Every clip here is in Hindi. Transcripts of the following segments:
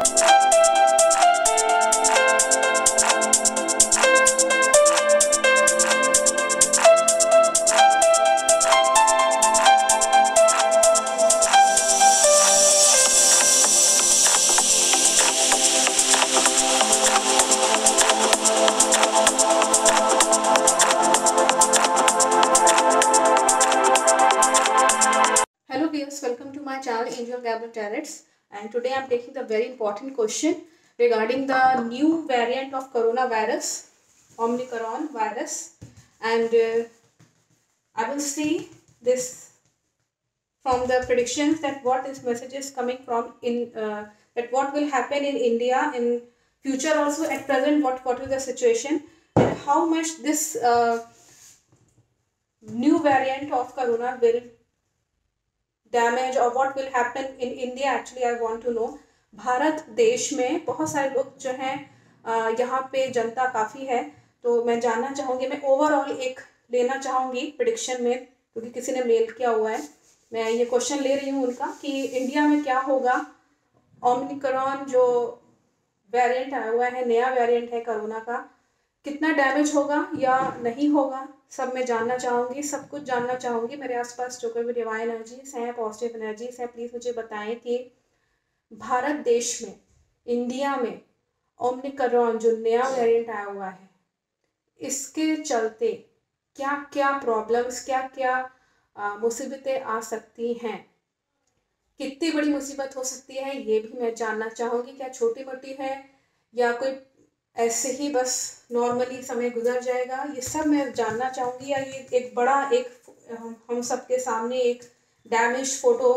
Hello viewers, welcome to my channel Angel Gabler Tarots, and today I am taking the very important question regarding the new variant of coronavirus, Omicron virus, and I will see this from the predictions that what this message is coming from in that what will happen in India in future also at present what is the situation and how much this new variant of corona will damage और what will happen in India actually I want to know. Bharat देश में बहुत सारे लोग जो हैं यहाँ पे जनता काफ़ी है, तो मैं जानना चाहूँगी, मैं ओवरऑल एक लेना चाहूँगी प्रिडिक्शन में, क्योंकि किसी ने मेल किया हुआ है, मैं ये क्वेश्चन ले रही हूँ उनका कि इंडिया में क्या होगा, ओमिक्रॉन जो वेरिएंट आया हुआ है, नया वेरिएंट है कोरोना का, कितना डैमेज होगा या नहीं होगा, सब मैं जानना चाहूँगी, सब कुछ जानना चाहूँगी। मेरे आसपास जो कोई भी डिवाइन एनर्जीज हैं, पॉजिटिव एनर्जीज हैं, प्लीज़ मुझे बताएं कि भारत देश में, इंडिया में ओमिक्रॉन जो नया वेरिएंट आया हुआ है, इसके चलते क्या क्या प्रॉब्लम्स, क्या क्या मुसीबतें आ सकती हैं, कितनी बड़ी मुसीबत हो सकती है, ये भी मैं जानना चाहूँगी। क्या छोटी मोटी है या कोई ऐसे ही बस नॉर्मली समय गुजर जाएगा, ये सब मैं जानना चाहूँगी। या ये एक बड़ा एक हम सबके सामने एक डैमेज फोटो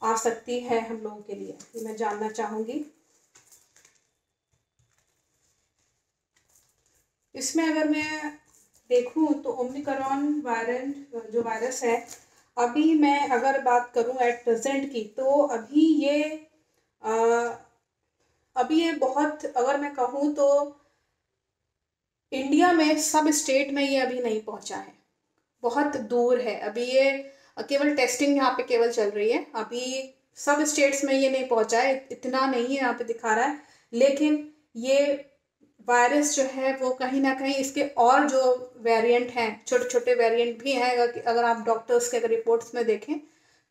आ सकती है हम लोगों के लिए, ये मैं जानना चाहूँगी। इसमें अगर मैं देखूँ तो ओमिक्रॉन वायरेंट जो वायरस है, अभी मैं अगर बात करूँ एट प्रेजेंट की, तो अभी ये बहुत, अगर मैं कहूँ तो इंडिया में सब स्टेट में ये अभी नहीं पहुँचा है, बहुत दूर है। अभी ये केवल टेस्टिंग यहाँ पे केवल चल रही है, अभी सब स्टेट्स में ये नहीं पहुँचा है, इतना नहीं है यहाँ पे दिखा रहा है। लेकिन ये वायरस जो है वो कहीं ना कहीं इसके और जो वेरिएंट हैं, छोटे छोटे वेरिएंट भी हैं, अगर आप डॉक्टर्स के अगर रिपोर्ट्स में देखें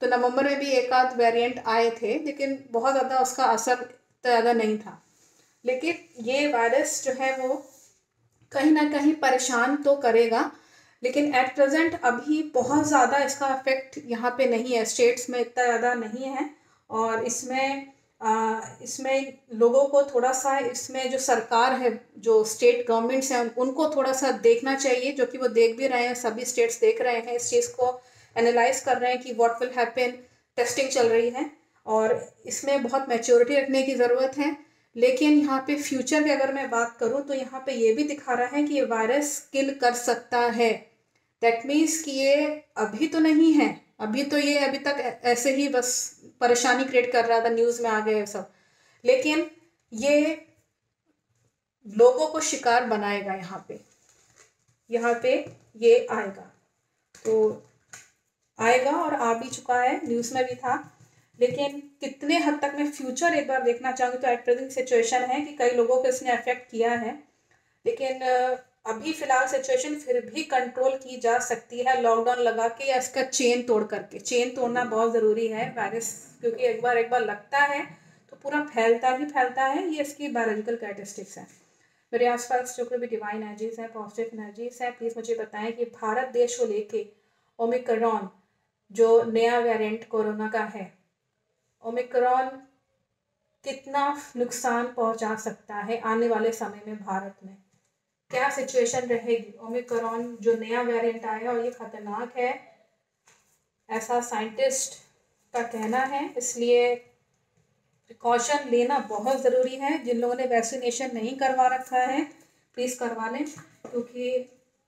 तो नवंबर में भी एक आध वेरिएंट आए थे, लेकिन बहुत ज़्यादा उसका असर ज़्यादा नहीं था। लेकिन ये वायरस जो है वो कहीं ना कहीं परेशान तो करेगा, लेकिन एट प्रेजेंट अभी बहुत ज़्यादा इसका इफेक्ट यहाँ पे नहीं है, स्टेट्स में इतना ज़्यादा नहीं है। और इसमें लोगों को थोड़ा सा, इसमें जो सरकार है, जो स्टेट गवर्नमेंट्स हैं, उनको थोड़ा सा देखना चाहिए, जो कि वो देख भी रहे हैं, सभी स्टेट्स देख रहे हैं, इस चीज़ को एनालाइज कर रहे हैं कि व्हाट विल हैपन, टेस्टिंग चल रही है और इसमें बहुत मैच्योरिटी रखने की ज़रूरत है। लेकिन यहाँ पे फ्यूचर की अगर मैं बात करूँ तो यहाँ पे ये भी दिखा रहा है कि ये वायरस किल कर सकता है। दैट मीन्स कि ये अभी तो नहीं है, अभी तो ये अभी तक ऐसे ही बस परेशानी क्रिएट कर रहा था, न्यूज़ में आ गए सब, लेकिन ये लोगों को शिकार बनाएगा। यहाँ पे ये आएगा, तो आएगा और आ भी चुका है, न्यूज़ में भी था। लेकिन कितने हद तक मैं फ्यूचर एक बार देखना चाहूँगी, तो एट प्रेजेंट सिचुएशन है कि कई लोगों को इसने अफेक्ट किया है, लेकिन अभी फ़िलहाल सिचुएशन फिर भी कंट्रोल की जा सकती है लॉकडाउन लगा के या इसका चेन तोड़ करके। चेन तोड़ना बहुत ज़रूरी है वायरस, क्योंकि एक बार लगता है तो पूरा फैलता ही फैलता है, ये इसकी बायोलॉजिकल कैरेक्टरिस्टिक्स है। मेरे आसपास जो कोई भी डिवाइन एनर्जीज हैं, पॉजिटिव एनर्जीज हैं, प्लीज़ मुझे बताएं कि भारत देश को लेके ओमिक्रॉन जो नया वेरिएंट कोरोना का है, ओमिक्रॉन कितना नुकसान पहुंचा सकता है आने वाले समय में, भारत में क्या सिचुएशन रहेगी। ओमिक्रॉन जो नया वेरिएंट आया और ये खतरनाक है, ऐसा साइंटिस्ट का कहना है, इसलिए प्रिकॉशन लेना बहुत ज़रूरी है। जिन लोगों ने वैक्सीनेशन नहीं करवा रखा है प्लीज़ करवा लें, क्योंकि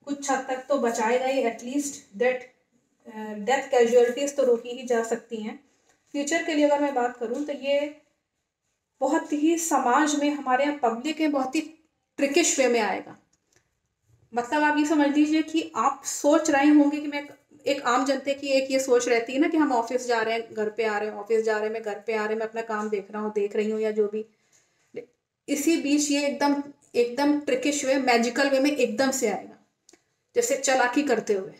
कुछ हद तक तो बचाएगा ही, एटलीस्ट डेथ कैजुअलिटीज़ तो रोकी ही जा सकती हैं। फ्यूचर के लिए अगर मैं बात करूं तो ये बहुत ही समाज में, हमारे यहाँ पब्लिक में बहुत ही ट्रिकिश वे में आएगा। मतलब आप ये समझ लीजिए कि आप सोच रहे होंगे कि मैं एक आम जनते की एक ये सोच रहती है ना कि हम ऑफिस जा रहे हैं, घर पे आ रहे हैं, ऑफिस जा रहे हैं, मैं घर पे आ रहे हैं, मैं अपना काम देख रहा हूँ, देख रही हूँ, या जो भी। इसी बीच ये एकदम एकदम ट्रिकिश वे, मैजिकल वे में एकदम से आएगा, जैसे चालाकी करते हुए।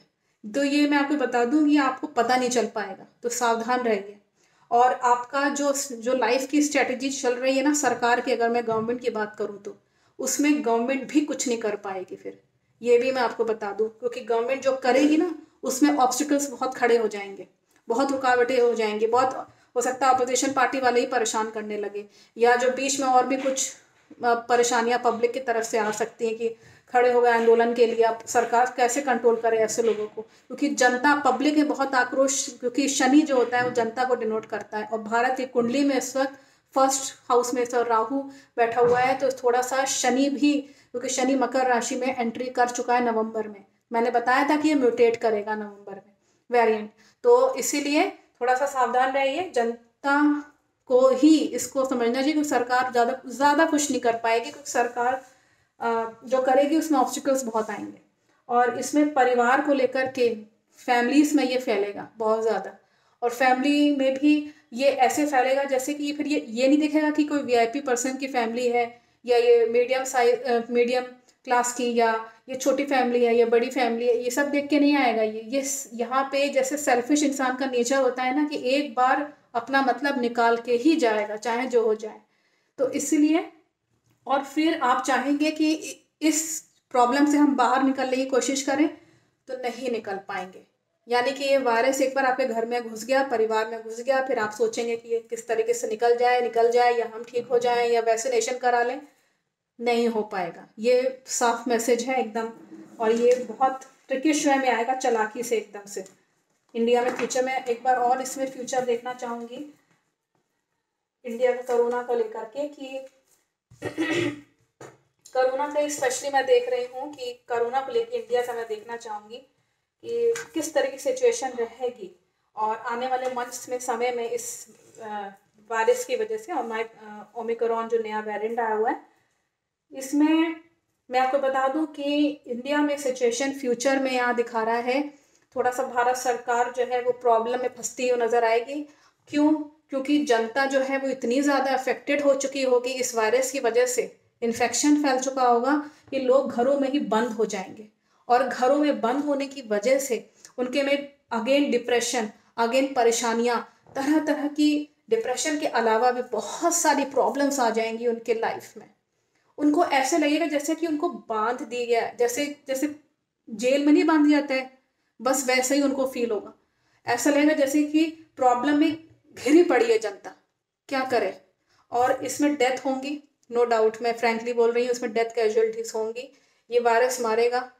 तो ये मैं आपको बता दूं, ये आपको पता नहीं चल पाएगा, तो सावधान रहिए। और आपका जो जो लाइफ की स्ट्रेटजी चल रही है ना सरकार की, अगर मैं गवर्नमेंट की बात करूं तो उसमें गवर्नमेंट भी कुछ नहीं कर पाएगी फिर, ये भी मैं आपको बता दूं, क्योंकि गवर्नमेंट जो करेगी ना उसमें ऑब्स्टिकल्स बहुत खड़े हो जाएंगे, बहुत रुकावटें हो जाएंगी, बहुत हो सकता है अपोजिशन पार्टी वाले ही परेशान करने लगे, या जो बीच में और भी कुछ परेशानियां पब्लिक की तरफ से आ सकती हैं कि खड़े हो गए आंदोलन के लिए। अब सरकार कैसे कंट्रोल करे ऐसे लोगों को, क्योंकि जनता पब्लिक में बहुत आक्रोश, क्योंकि शनि जो होता है वो जनता को डिनोट करता है, और भारत की कुंडली में इस वक्त फर्स्ट हाउस में सर राहु बैठा हुआ है, तो थोड़ा सा शनि भी, क्योंकि शनि मकर राशि में एंट्री कर चुका है नवंबर में, मैंने बताया था कि ये म्यूटेट करेगा नवंबर में वेरिएंट, तो इसीलिए थोड़ा सा सावधान रहिए। जनता को ही इसको समझना चाहिए कि सरकार ज़्यादा ज़्यादा कुछ नहीं कर पाएगी, क्योंकि सरकार जो करेगी उसमें ऑब्स्टिकल्स बहुत आएंगे, और इसमें परिवार को लेकर के फैमिलीज में ये फैलेगा बहुत ज़्यादा, और फैमिली में भी ये ऐसे फैलेगा जैसे कि फिर ये नहीं दिखेगा कि कोई वीआईपी पर्सन की फैमिली है, या ये मीडियम क्लास की, या ये छोटी फैमिली है, या बड़ी फैमिली है, ये सब देख के नहीं आएगा। ये यहाँ पे जैसे सेल्फिश इंसान का नेचर होता है ना, कि एक बार अपना मतलब निकाल के ही जाएगा चाहे जो हो जाए, तो इसलिए, और फिर आप चाहेंगे कि इस प्रॉब्लम से हम बाहर निकलने की कोशिश करें तो नहीं निकल पाएंगे। यानी कि ये वायरस एक बार आपके घर में घुस गया, परिवार में घुस गया, फिर आप सोचेंगे कि ये किस तरीके से निकल जाए, या हम ठीक हो जाएं, या वैक्सीनेशन करा लें, नहीं हो पाएगा। ये साफ मैसेज है एकदम, और ये बहुत ट्रिकिश वे में आएगा, चालाकी से एकदम से इंडिया में फ्यूचर में। एक बार और इसमें फ्यूचर देखना चाहूँगी इंडिया का कोरोना को लेकर के, कि कोरोना का स्पेशली मैं देख रही हूँ कि कोरोना को लेकर इंडिया का मैं देखना चाहूँगी कि किस तरह की सिचुएशन रहेगी, और आने वाले मंथ्स में समय में इस वायरस की वजह से, और ओमिक्रॉन जो नया वेरिएंट आया हुआ है, इसमें मैं आपको बता दूं कि इंडिया में सिचुएशन फ्यूचर में यहाँ दिखा रहा है, थोड़ा सा भारत सरकार जो है वो प्रॉब्लम में फंसती हुई नजर आएगी। क्यों? क्योंकि जनता जो है वो इतनी ज़्यादा अफेक्टेड हो चुकी होगी इस वायरस की वजह से, इन्फेक्शन फैल चुका होगा कि लोग घरों में ही बंद हो जाएंगे, और घरों में बंद होने की वजह से उनके में अगेन डिप्रेशन, अगेन परेशानियाँ, तरह तरह की डिप्रेशन के अलावा भी बहुत सारी प्रॉब्लम्स आ जाएंगी उनके लाइफ में। उनको ऐसे लगेगा जैसे कि उनको बांध दिया गया, जैसे जैसे जेल में नहीं बांध दिया जाता है, बस वैसे ही उनको फील होगा। ऐसा लगेगा जैसे कि प्रॉब्लम में घिरी पड़ी है जनता, क्या करे। और इसमें डेथ होंगी, नो डाउट, मैं फ्रैंकली बोल रही हूँ, इसमें डेथ कैजुअलिटीज होंगी। ये वायरस मारेगा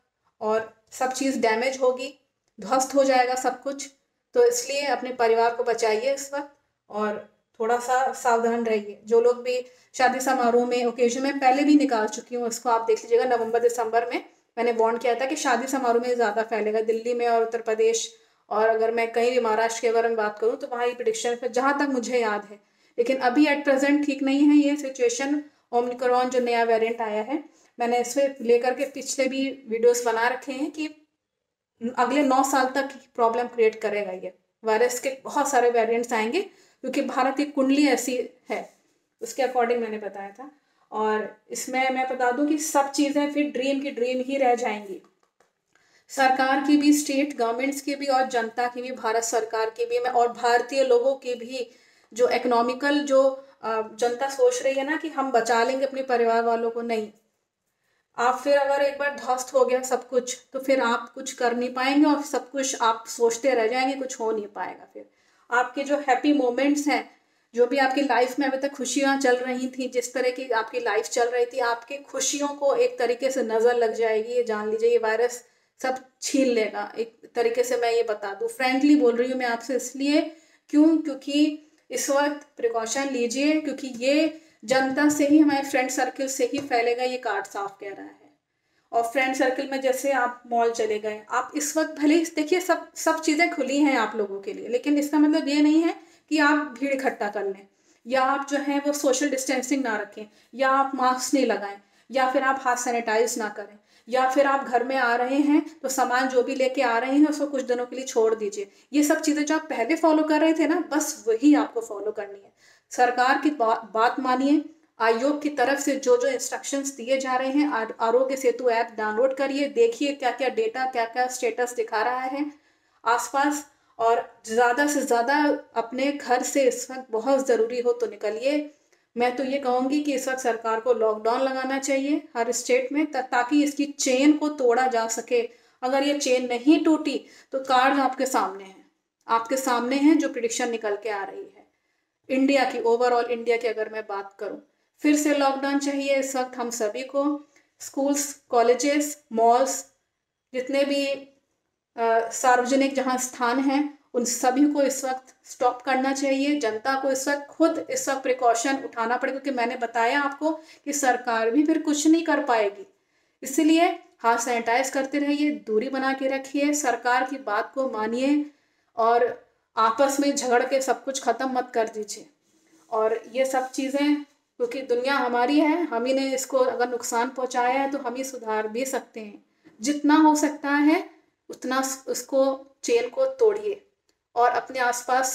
और सब चीज़ डैमेज होगी, ध्वस्त हो जाएगा सब कुछ। तो इसलिए अपने परिवार को बचाइए इस वक्त, और थोड़ा सा सावधान रहिए। जो लोग भी शादी समारोह में, ओकेजन में, पहले भी निकाल चुकी हूँ इसको, आप देख लीजिएगा नवंबर दिसंबर में मैंने वार्न किया था कि शादी समारोह में ज़्यादा फैलेगा, दिल्ली में और उत्तर प्रदेश, और अगर मैं कहीं भी महाराष्ट्र के बारे में बात करूँ तो वहाँ ये प्रिडिक्शन है जहाँ तक मुझे याद है। लेकिन अभी एट प्रेजेंट ठीक नहीं है ये सिचुएशन। ओमिक्रॉन जो नया वेरिएंट आया है, मैंने इसमें लेकर के पिछले भी वीडियोस बना रखे हैं कि अगले 9 साल तक प्रॉब्लम क्रिएट करेगा ये वायरस के, बहुत सारे वेरिएंट्स आएंगे, क्योंकि भारत की कुंडली ऐसी है, उसके अकॉर्डिंग मैंने बताया था। और इसमें मैं बता दूं कि सब चीज़ें फिर ड्रीम की ड्रीम ही रह जाएंगी, सरकार की भी, स्टेट गवर्नमेंट्स की भी, और जनता की भी, भारत सरकार की भी, और भारतीय लोगों की भी, जो इकोनॉमिकल जो जनता सोच रही है ना कि हम बचा लेंगे अपने परिवार वालों को, नहीं। आप फिर अगर एक बार ध्वस्त हो गया सब कुछ तो फिर आप कुछ कर नहीं पाएंगे, और सब कुछ आप सोचते रह जाएंगे, कुछ हो नहीं पाएगा। फिर आपके जो हैप्पी मोमेंट्स हैं, जो भी आपकी लाइफ में अभी तक खुशियाँ चल रही थी, जिस तरह की आपकी लाइफ चल रही थी, आपकी खुशियों को एक तरीके से नज़र लग जाएगी। ये जान लीजिए, ये वायरस सब छीन लेगा एक तरीके से, मैं ये बता दूँ। फ्रेंकली बोल रही हूँ मैं आपसे, इसलिए क्योंकि इस वक्त प्रिकॉशन लीजिए, क्योंकि ये जनता से ही, हमारे फ्रेंड सर्कल से ही फैलेगा, ये कार्ड साफ कह रहा है। और फ्रेंड सर्कल में जैसे आप मॉल चले गए, आप इस वक्त भले ही देखिए सब चीज़ें खुली हैं आप लोगों के लिए, लेकिन इसका मतलब ये नहीं है कि आप भीड़ इकट्ठा कर लें, या आप जो है वो सोशल डिस्टेंसिंग ना रखें, या आप मास्क नहीं लगाएं, या फिर आप हाथ सैनिटाइज ना करें, या फिर आप घर में आ रहे हैं तो सामान जो भी लेके आ रहे हैं उसको कुछ दिनों के लिए छोड़ दीजिए। ये सब चीज़ें जो आप पहले फॉलो कर रहे थे ना, बस वही आपको फॉलो करनी है। सरकार की बात मानिए। आयोग की तरफ से जो जो इंस्ट्रक्शंस दिए जा रहे हैं, आरोग्य सेतु ऐप डाउनलोड करिए, देखिए क्या क्या डेटा, क्या क्या स्टेटस दिखा रहा है आसपास। और ज़्यादा से ज़्यादा अपने घर से इस वक्त बहुत ज़रूरी हो तो निकलिए। मैं तो ये कहूँगी कि इस वक्त सरकार को लॉकडाउन लगाना चाहिए हर स्टेट में, ताकि इसकी चेन को तोड़ा जा सके। अगर ये चेन नहीं टूटी तो कार्ड आपके सामने है, आपके सामने है जो प्रिडिक्शन निकल के आ रही है इंडिया की, ओवरऑल इंडिया की अगर मैं बात करूँ। फिर से लॉकडाउन चाहिए इस वक्त हम सभी को। स्कूल्स, कॉलेजेस, मॉल्स, जितने भी सार्वजनिक जहाँ स्थान हैं, उन सभी को इस वक्त स्टॉप करना चाहिए। जनता को इस वक्त खुद इस वक्त प्रिकॉशन उठाना पड़ेगा, क्योंकि मैंने बताया आपको कि सरकार भी फिर कुछ नहीं कर पाएगी। इसीलिए हाथ सैनिटाइज करते रहिए, दूरी बना के रखिए, सरकार की बात को मानिए और आपस में झगड़ के सब कुछ खत्म मत कर दीजिए। और ये सब चीज़ें, क्योंकि दुनिया हमारी है, हम ही ने इसको अगर नुकसान पहुंचाया है तो हम ही सुधार भी सकते हैं। जितना हो सकता है उतना उसको, चेन को तोड़िए और अपने आसपास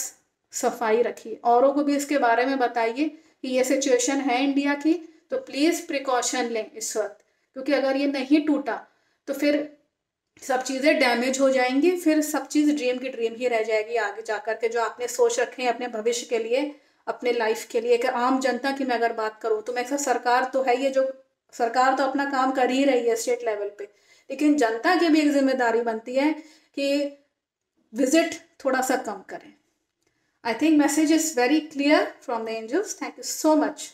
सफाई रखिए। औरों को भी इसके बारे में बताइए कि ये सिचुएशन है इंडिया की, तो प्लीज़ प्रिकॉशन लें इस वक्त, क्योंकि अगर ये नहीं टूटा तो फिर सब चीज़ें डैमेज हो जाएंगी, फिर सब चीज़ ड्रीम की ड्रीम ही रह जाएगी आगे जा कर के, जो आपने सोच रखे हैं अपने भविष्य के लिए, अपने लाइफ के लिए। कि आम जनता की मैं अगर बात करूँ तो मैं सरकार तो है, ये जो सरकार तो अपना काम कर ही रही है स्टेट लेवल पे, लेकिन जनता की भी एक जिम्मेदारी बनती है कि विजिट थोड़ा सा कम करें। I think message is very clear from the angels. Thank you so much.